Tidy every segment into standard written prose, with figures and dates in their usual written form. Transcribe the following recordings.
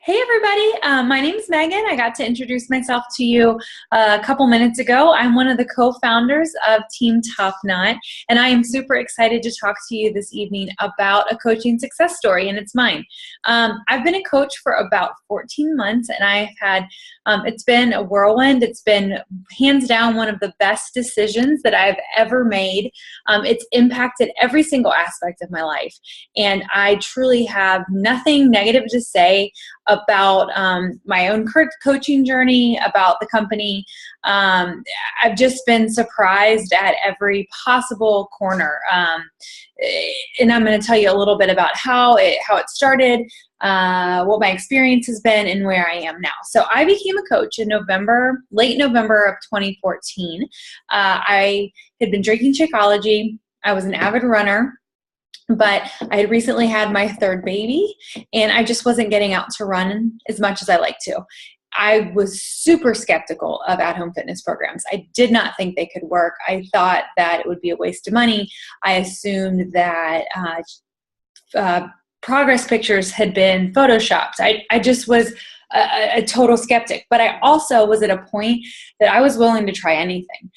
Hey everybody, my name is Megan. I got to introduce myself to you a couple minutes ago. I'm one of the co-founders of Team Tough Nut, and I am super excited to talk to you this evening about a coaching success story, and it's mine. I've been a coach for about 14 months, and I've had, it's been a whirlwind. It's been hands down one of the best decisions that I've ever made. It's impacted every single aspect of my life, and I truly have nothing negative to say about my own coaching journey, about the company. I've just been surprised at every possible corner. And I'm going to tell you a little bit about how it started, what my experience has been, and where I am now. So I became a coach in late November of 2014. I had been drinking Shakeology. I was an avid runner, but I had recently had my third baby, and I just wasn't getting out to run as much as I like to. I was super skeptical of at-home fitness programs. I did not think they could work. I thought that it would be a waste of money. I assumed that progress pictures had been photoshopped. I just was a total skeptic, but I also was at a point that I was willing to try anything.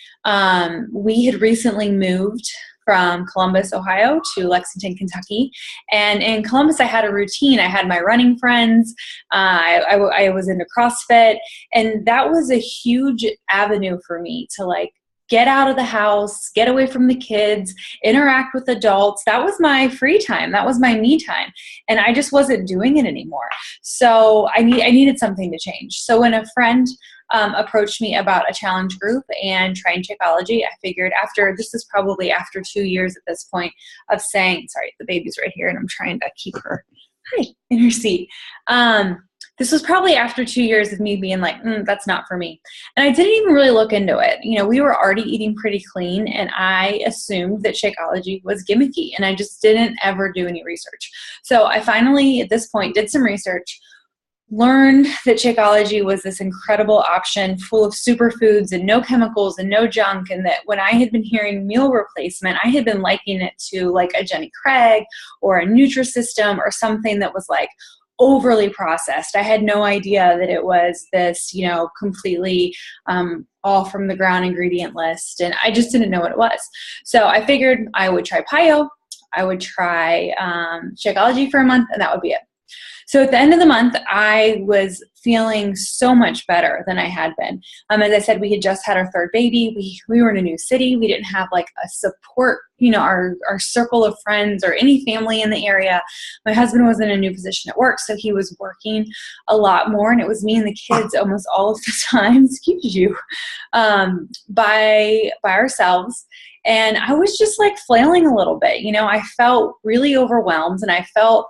We had recently moved from Columbus, Ohio to Lexington, Kentucky. And in Columbus, I had a routine. I had my running friends. I was into CrossFit. And that was a huge avenue for me to get out of the house, get away from the kids, interact with adults. That was my free time. That was my me time. And I just wasn't doing it anymore. So I needed something to change. So when a friend approached me about a challenge group and trying Shakeology, I figured this is probably after 2 years at this point of saying, sorry, the baby's right here and I'm trying to keep her in her seat. This was probably after 2 years of me being like, that's not for me. And I didn't even really look into it. We were already eating pretty clean, and I assumed that Shakeology was gimmicky, and I just didn't ever do any research. So I finally, at this point, did some research, learned that Shakeology was this incredible option full of superfoods and no chemicals and no junk, and that when I had been hearing meal replacement, I had been likening it to like a Jenny Craig or a Nutrisystem or something that was like overly processed. I had no idea that it was this, completely all from the ground ingredient list, and I just didn't know what it was. So I figured I would try PiYo, I would try Shakeology for a month, and that would be it. So at the end of the month, I was feeling so much better than I had been. As I said, we had just had our third baby. We were in a new city. We didn't have like a support, our circle of friends or any family in the area. My husband was in a new position at work, so he was working a lot more, and it was me and the kids almost all of the time, excuse you, by ourselves. And I was just like flailing a little bit. I felt really overwhelmed, and I felt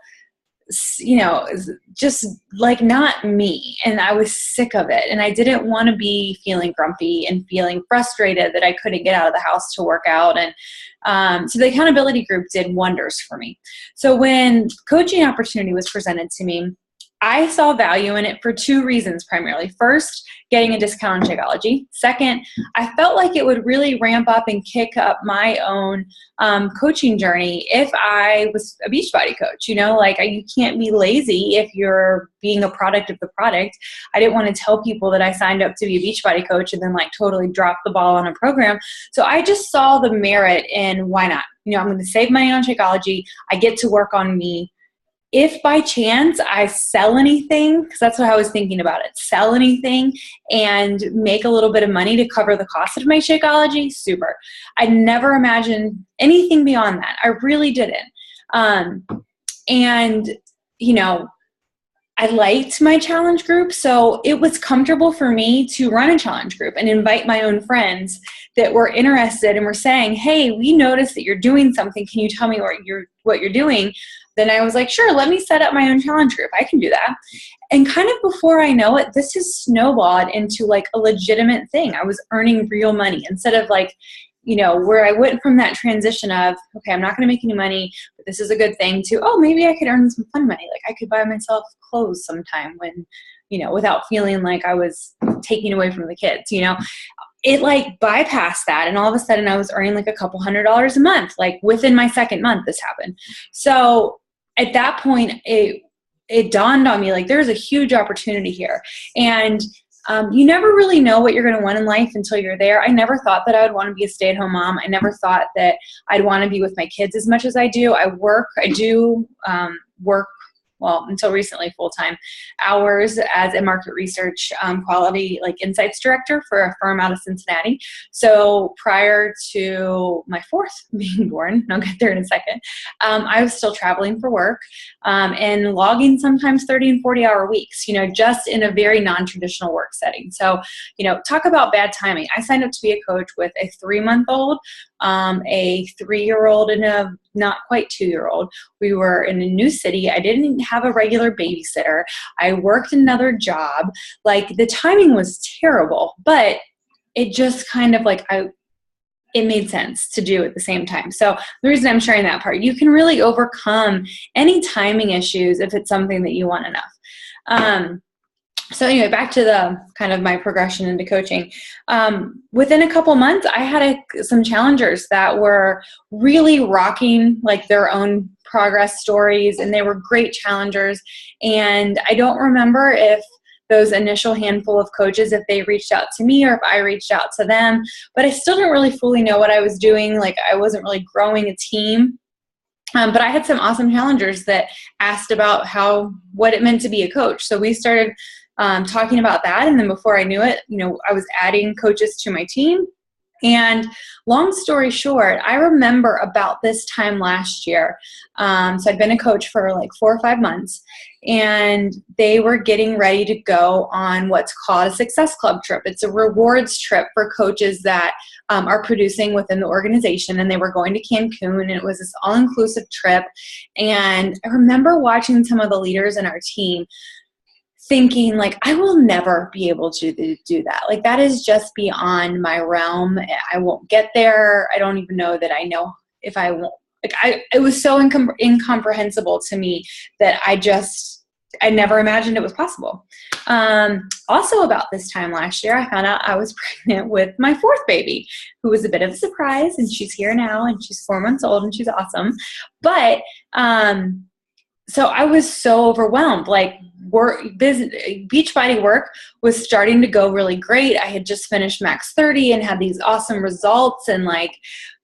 just like not me. And I was sick of it. And I didn't want to be feeling grumpy and feeling frustrated that I couldn't get out of the house to work out. And so the accountability group did wonders for me. So when coaching opportunity was presented to me, I saw value in it for two reasons primarily. First, getting a discount on Shakeology. Second, I felt like it would really ramp up and kick up my own coaching journey if I was a Beachbody coach. You can't be lazy if you're being a product of the product. I didn't want to tell people that I signed up to be a Beachbody coach and then totally drop the ball on a program. So I just saw the merit in why not. I'm going to save money on Shakeology. I get to work on me. If by chance I sell anything, because that's what I was thinking about it, sell anything and make a little bit of money to cover the cost of my Shakeology, super. I never imagined anything beyond that. I really didn't. I liked my challenge group, so it was comfortable for me to run a challenge group and invite my own friends that were interested and were saying, hey, we noticed that you're doing something. Can you tell me what you're doing? Then I was like, sure, let me set up my own challenge group. I can do that. And kind of before I know it, this has snowballed into a legitimate thing. I was earning real money instead of where I went from that transition of, okay, I'm not going to make any money, but this is a good thing, to, oh, maybe I could earn some fun money. I could buy myself clothes sometime when, without feeling like I was taking away from the kids, It bypassed that, and all of a sudden I was earning a couple $100s a month. Within my second month this happened. So at that point, it it dawned on me, like, there's a huge opportunity here. And you never really know what you're going to want in life until you're there. I never thought that I would want to be a stay-at-home mom. I never thought that I'd want to be with my kids as much as I do. I do work, well, until recently, full-time hours as a market research quality insights director for a firm out of Cincinnati. So prior to my fourth being born, I'll get there in a second, I was still traveling for work and logging sometimes 30 and 40-hour weeks, just in a very non-traditional work setting. So, talk about bad timing. I signed up to be a coach with a 3-month-old, a 3-year-old, and a not quite 2-year-old. We were in a new city. I didn't have a regular babysitter. I worked another job. The timing was terrible, but it just kind of it made sense to do at the same time. So the reason I'm sharing that part, you can really overcome any timing issues if it's something that you want enough. So anyway, back to the kind of my progression into coaching. Within a couple months, I had some challengers that were really rocking their own progress stories, and they were great challengers. And I don't remember if those initial handful of coaches, if they reached out to me or if I reached out to them, but I still didn't really fully know what I was doing. I wasn't really growing a team. But I had some awesome challengers that asked about what it meant to be a coach. So we started talking about that. And then before I knew it, I was adding coaches to my team. And long story short, I remember about this time last year. So I'd been a coach for 4 or 5 months, and they were getting ready to go on what's called a Success Club trip. It's a rewards trip for coaches that are producing within the organization, and they were going to Cancun, and it was this all-inclusive trip. And I remember watching some of the leaders in our team thinking I will never be able to do that. That is just beyond my realm. I won't get there. I don't even know that I know if I won't. It was so incomprehensible to me that I never imagined it was possible. Also about this time last year, I found out I was pregnant with my 4th baby, who was a bit of a surprise, and she's here now, and she's 4 months old, and she's awesome. But, so I was so overwhelmed. Beachbody work was starting to go really great. I had just finished Max 30 and had these awesome results, and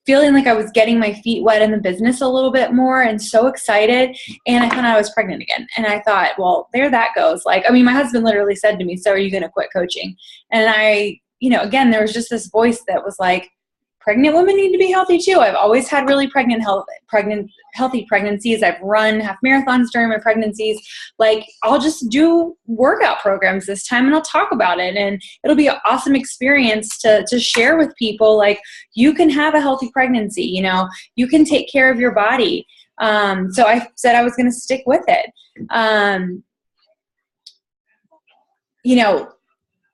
feeling I was getting my feet wet in the business a little bit more, and so excited. And I found out I was pregnant again. And I thought, well, there that goes. My husband literally said to me, "So are you going to quit coaching?" And I, again, there was just this voice that was pregnant women need to be healthy too. I've always had really healthy pregnancies. I've run half marathons during my pregnancies. I'll just do workout programs this time, and I'll talk about it, and it'll be an awesome experience to share with people. You can have a healthy pregnancy, you can take care of your body. So I said I was going to stick with it.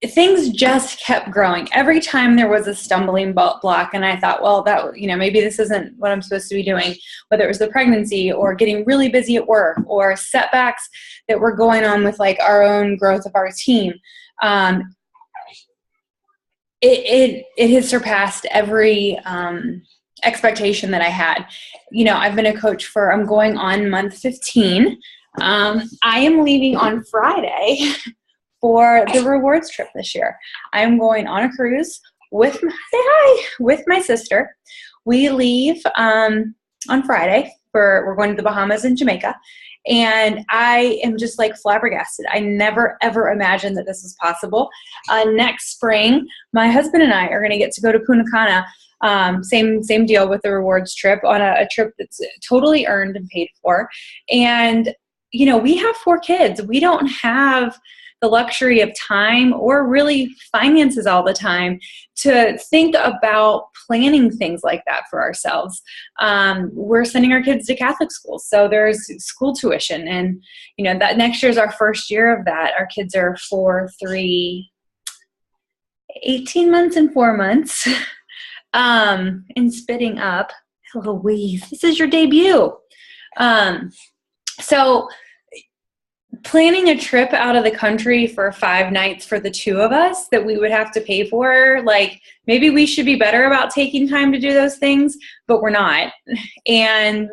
Things just kept growing. Every time there was a stumbling block, and I thought, well, that, maybe this isn't what I'm supposed to be doing, whether it was the pregnancy or getting really busy at work or setbacks that were going on with our own growth of our team. It has surpassed every expectation that I had. I've been a coach I'm going on month 15. I am leaving on Friday for the rewards trip this year. I'm going on a cruise with my sister. We leave on Friday we're going to the Bahamas and Jamaica. And I am just flabbergasted. I never, ever imagined that this was possible. Next spring, my husband and I are going to get to go to Punta Cana. Same deal with the rewards trip, on a trip that's totally earned and paid for. And, we have 4 kids. We don't have the luxury of time or really finances all the time to think about planning things like that for ourselves. We're sending our kids to Catholic schools, so there's school tuition, and that next year is our first year of that. Our kids are 4, 3, 18 months and 4 months, and spitting up. Louise, this is your debut. So planning a trip out of the country for 5 nights for the 2 of us that we would have to pay for, maybe we should be better about taking time to do those things, but we're not. And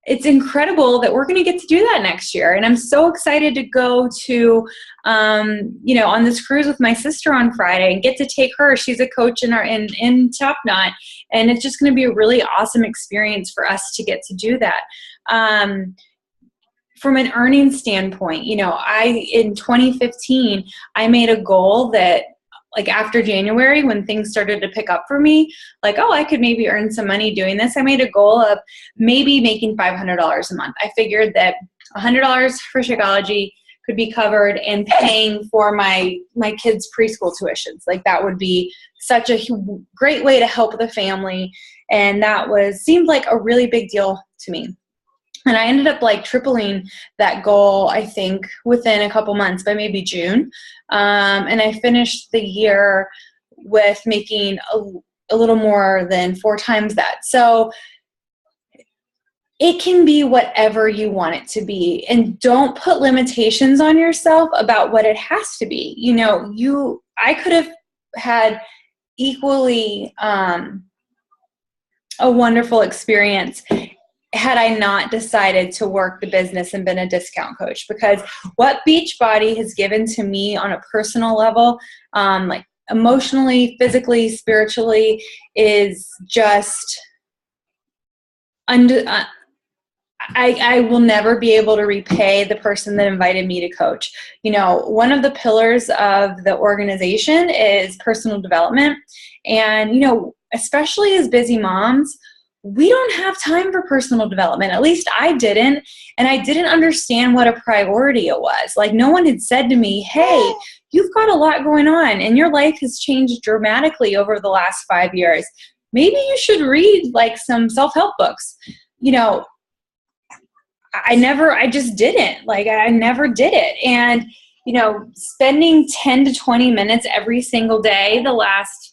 it's incredible that we're going to get to do that next year. And I'm so excited to go to, on this cruise with my sister on Friday and get to take her. She's a coach in Top Knot. And it's just going to be a really awesome experience for us to get to do that. From an earning standpoint, in 2015, I made a goal that, like, after January, when things started to pick up for me, like, I could maybe earn some money doing this. I made a goal of maybe making $500 a month. I figured that $100 for Shakeology could be covered and paying for my kids' preschool tuitions. Like, that would be such a great way to help the family. And that seemed like a really big deal to me. And I ended up tripling that goal, I think, within a couple months, by maybe June. And I finished the year with making a little more than 4 times that. So it can be whatever you want it to be. And don't put limitations on yourself about what it has to be. I could have had equally a wonderful experience had I not decided to work the business and been a discount coach, because what Beachbody has given to me on a personal level, emotionally, physically, spiritually, is just I will never be able to repay the person that invited me to coach. One of the pillars of the organization is personal development. And, especially as busy moms, we don't have time for personal development. At least I didn't. And I didn't understand what a priority it was. Like, no one had said to me, hey, you've got a lot going on and your life has changed dramatically over the last 5 years. Maybe you should read some self-help books. I just didn't. I never did it. And, spending 10 to 20 minutes every single day the last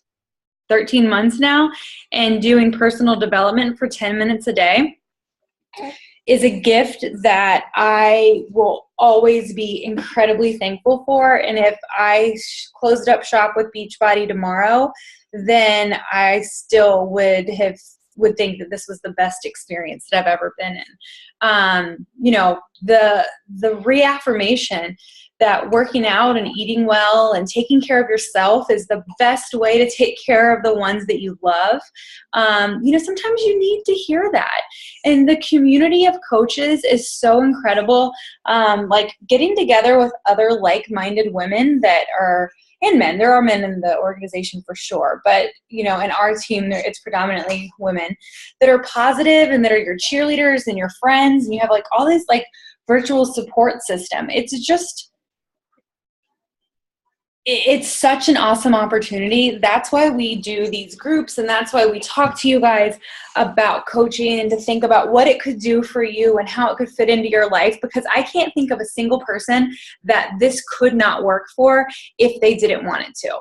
13 months now and doing personal development for 10 minutes a day is a gift that I will always be incredibly thankful for. And if I closed up shop with Beachbody tomorrow, then I still would think that this was the best experience that I've ever been in. The reaffirmation that working out and eating well and taking care of yourself is the best way to take care of the ones that you love. Sometimes you need to hear that. And the community of coaches is so incredible. Getting together with other like-minded women and men. There are men in the organization for sure, but in our team, it's predominantly women that are positive and that are your cheerleaders and your friends, and you have all this virtual support system. It's such an awesome opportunity. That's why we do these groups, and that's why we talk to you guys about coaching and to think about what it could do for you and how it could fit into your life, because I can't think of a single person that this could not work for if they didn't want it to.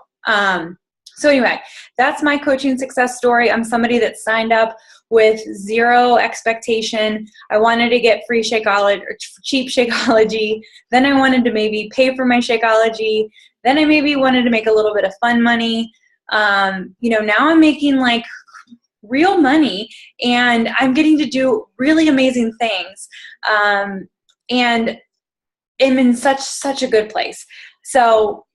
So anyway, that's my coaching success story. I'm somebody that signed up with zero expectation. I wanted to get free Shakeology or cheap Shakeology. Then I wanted to maybe pay for my Shakeology. Then I maybe wanted to make a little bit of fun money. Now I'm making real money, and I'm getting to do really amazing things. And I'm in such a good place. So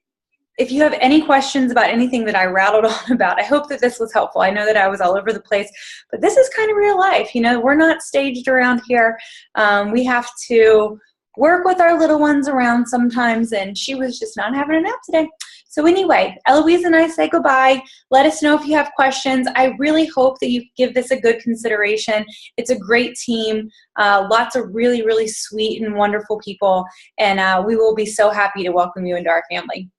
if you have any questions about anything that I rattled on about, I hope that this was helpful. I know that I was all over the place, but this is kind of real life. We're not staged around here. We have to work with our little ones around sometimes, and she was just not having a nap today. So anyway, Eloise and I say goodbye. Let us know if you have questions. I really hope that you give this a good consideration. It's a great team, lots of really, really sweet and wonderful people, and we will be so happy to welcome you into our family.